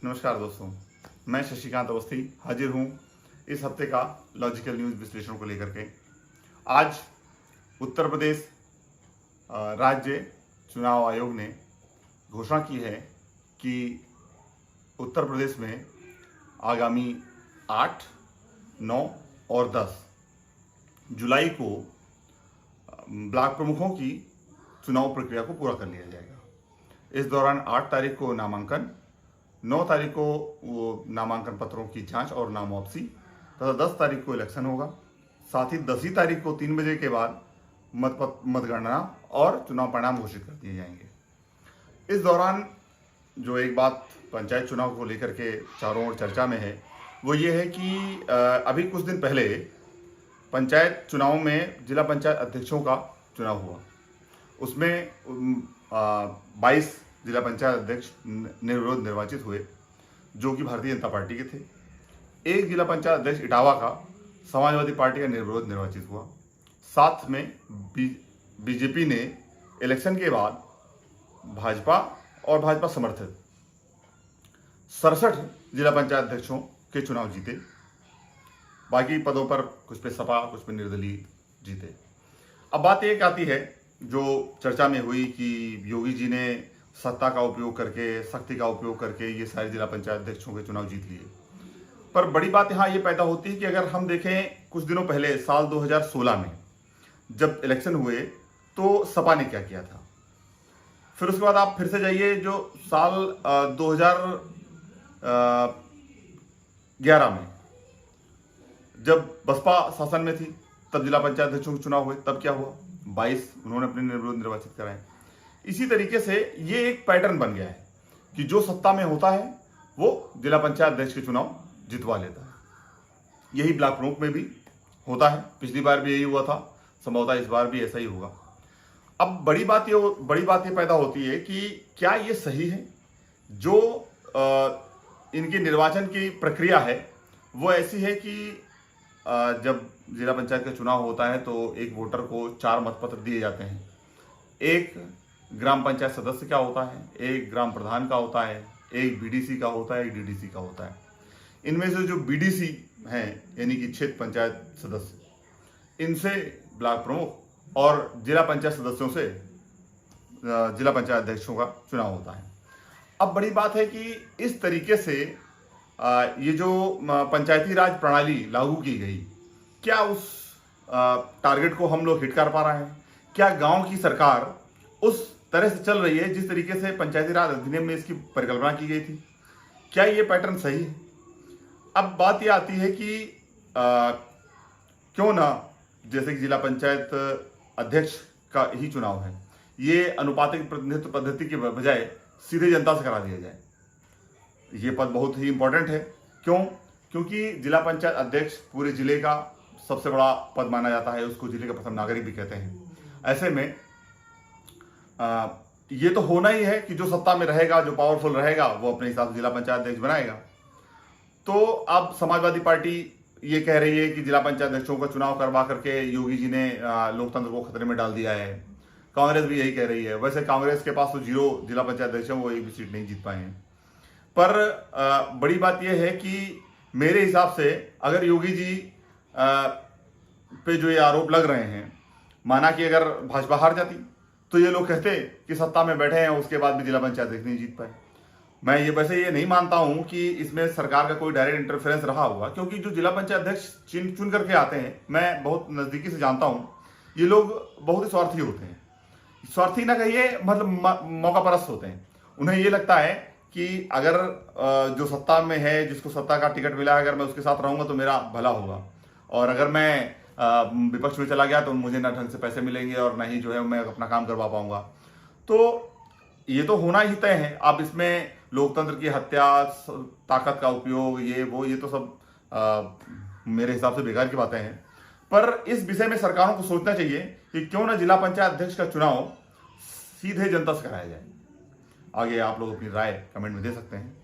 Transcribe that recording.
नमस्कार दोस्तों, मैं शशिकांत अवस्थी हाजिर हूं इस हफ्ते का लॉजिकल न्यूज विश्लेषण को लेकर के। आज उत्तर प्रदेश राज्य चुनाव आयोग ने घोषणा की है कि उत्तर प्रदेश में आगामी 8, 9 और 10 जुलाई को ब्लॉक प्रमुखों की चुनाव प्रक्रिया को पूरा कर लिया जाएगा। इस दौरान 8 तारीख को नामांकन, 9 तारीख को वो नामांकन पत्रों की जांच और नाम वापसी तथा 10 तारीख को इलेक्शन होगा। साथ ही 10 तारीख को 3 बजे के बाद मतगणना और चुनाव परिणाम घोषित कर दिए जाएंगे। इस दौरान जो एक बात पंचायत चुनाव को लेकर के चारों ओर चर्चा में है वो ये है कि अभी कुछ दिन पहले पंचायत चुनाव में जिला पंचायत अध्यक्षों का चुनाव हुआ। उसमें 22 जिला पंचायत अध्यक्ष निर्विरोध निर्वाचित हुए जो कि भारतीय जनता पार्टी के थे। एक जिला पंचायत अध्यक्ष इटावा का समाजवादी पार्टी का निर्विरोध निर्वाचित हुआ। साथ में बीजेपी ने इलेक्शन के बाद भाजपा और भाजपा समर्थित 67 जिला पंचायत अध्यक्षों के चुनाव जीते। बाकी पदों पर कुछ पे सपा, कुछ पे निर्दलीय जीते। अब बात एक आती है जो चर्चा में हुई कि योगी जी ने सत्ता का उपयोग करके, शक्ति का उपयोग करके ये सारे जिला पंचायत अध्यक्षों के चुनाव जीत लिए। पर बड़ी बात यहाँ ये पैदा होती है कि अगर हम देखें कुछ दिनों पहले साल 2016 में जब इलेक्शन हुए तो सपा ने क्या किया था। फिर उसके बाद आप फिर से जाइए जो साल 2011 में जब बसपा शासन में थी तब जिला पंचायत अध्यक्षों के चुनाव हुए, तब क्या हुआ, 22 उन्होंने अपने निर्विरोध निर्वाचित कराए। इसी तरीके से ये एक पैटर्न बन गया है कि जो सत्ता में होता है वो जिला पंचायत अध्यक्ष के चुनाव जितवा लेता है। यही ब्लॉक प्रमुख में भी होता है, पिछली बार भी यही हुआ था, संभवतः इस बार भी ऐसा ही होगा। अब बड़ी बात ये पैदा होती है कि क्या ये सही है। जो इनकी निर्वाचन की प्रक्रिया है वो ऐसी है कि जब जिला पंचायत का चुनाव होता है तो एक वोटर को 4 मतपत्र दिए जाते हैं। एक ग्राम पंचायत सदस्य का होता है, एक ग्राम प्रधान का होता है, एक बीडीसी का होता है, एक डीडीसी का होता है। इनमें से जो बीडीसी हैं यानी कि क्षेत्र पंचायत सदस्य, इनसे ब्लॉक प्रमुख और जिला पंचायत सदस्यों से जिला पंचायत अध्यक्षों का चुनाव होता है। अब बड़ी बात है कि इस तरीके से ये जो पंचायती राज प्रणाली लागू की गई, क्या उस टारगेट को हम लोग हिट कर पा रहे हैं? क्या गांव की सरकार उस तरह से चल रही है जिस तरीके से पंचायती राज अधिनियम में इसकी परिकल्पना की गई थी? क्या ये पैटर्न सही है? अब बात ये आती है कि क्यों ना जैसे कि जिला पंचायत अध्यक्ष का ही चुनाव है, ये अनुपातिक प्रतिनिधित्व पद्धति के बजाय सीधे जनता से करा दिया जाए। ये पद बहुत ही इंपॉर्टेंट है। क्यों? क्योंकि जिला पंचायत अध्यक्ष पूरे जिले का सबसे बड़ा पद माना जाता है, उसको जिले का प्रथम नागरिक भी कहते हैं। ऐसे में ये तो होना ही है कि जो सत्ता में रहेगा, जो पावरफुल रहेगा, वो अपने हिसाब से जिला पंचायत अध्यक्ष बनाएगा। तो अब समाजवादी पार्टी ये कह रही है कि जिला पंचायत अध्यक्षों का चुनाव करवा करके योगी जी ने लोकतंत्र को खतरे में डाल दिया है। कांग्रेस भी यही कह रही है। वैसे कांग्रेस के पास तो 0 जिला पंचायत अध्यक्ष हैं, वो एक भी सीट नहीं जीत पाए हैं। पर बड़ी बात यह है कि मेरे हिसाब से अगर योगी जी पे जो ये आरोप लग रहे हैं, माना कि अगर भाजपा हार जाती तो ये लोग कहते कि सत्ता में बैठे हैं उसके बाद भी जिला पंचायत अध्यक्ष नहीं जीत पाए। मैं ये वैसे ये नहीं मानता हूं कि इसमें सरकार का कोई डायरेक्ट इंटरफेरेंस रहा होगा, क्योंकि जो जिला पंचायत अध्यक्ष चुन करके आते हैं, मैं बहुत नजदीकी से जानता हूं, ये लोग बहुत ही स्वार्थी होते हैं। स्वार्थी ना कहिए, मतलब मौका परस्त होते हैं। उन्हें ये लगता है कि अगर जो सत्ता में है, जिसको सत्ता का टिकट मिला है, अगर मैं उसके साथ रहूंगा तो मेरा भला होगा, और अगर मैं विपक्ष में चला गया तो मुझे ना ढंग से पैसे मिलेंगे और ना ही जो है मैं अपना काम करवा पाऊंगा। तो ये तो होना ही तय है। अब इसमें लोकतंत्र की हत्या, ताकत का उपयोग, ये तो सब मेरे हिसाब से बेकार की बातें हैं। पर इस विषय में सरकारों को सोचना चाहिए कि क्यों ना जिला पंचायत अध्यक्ष का चुनाव सीधे जनता से कराया जाए। आगे आप लोग अपनी राय कमेंट में दे सकते हैं।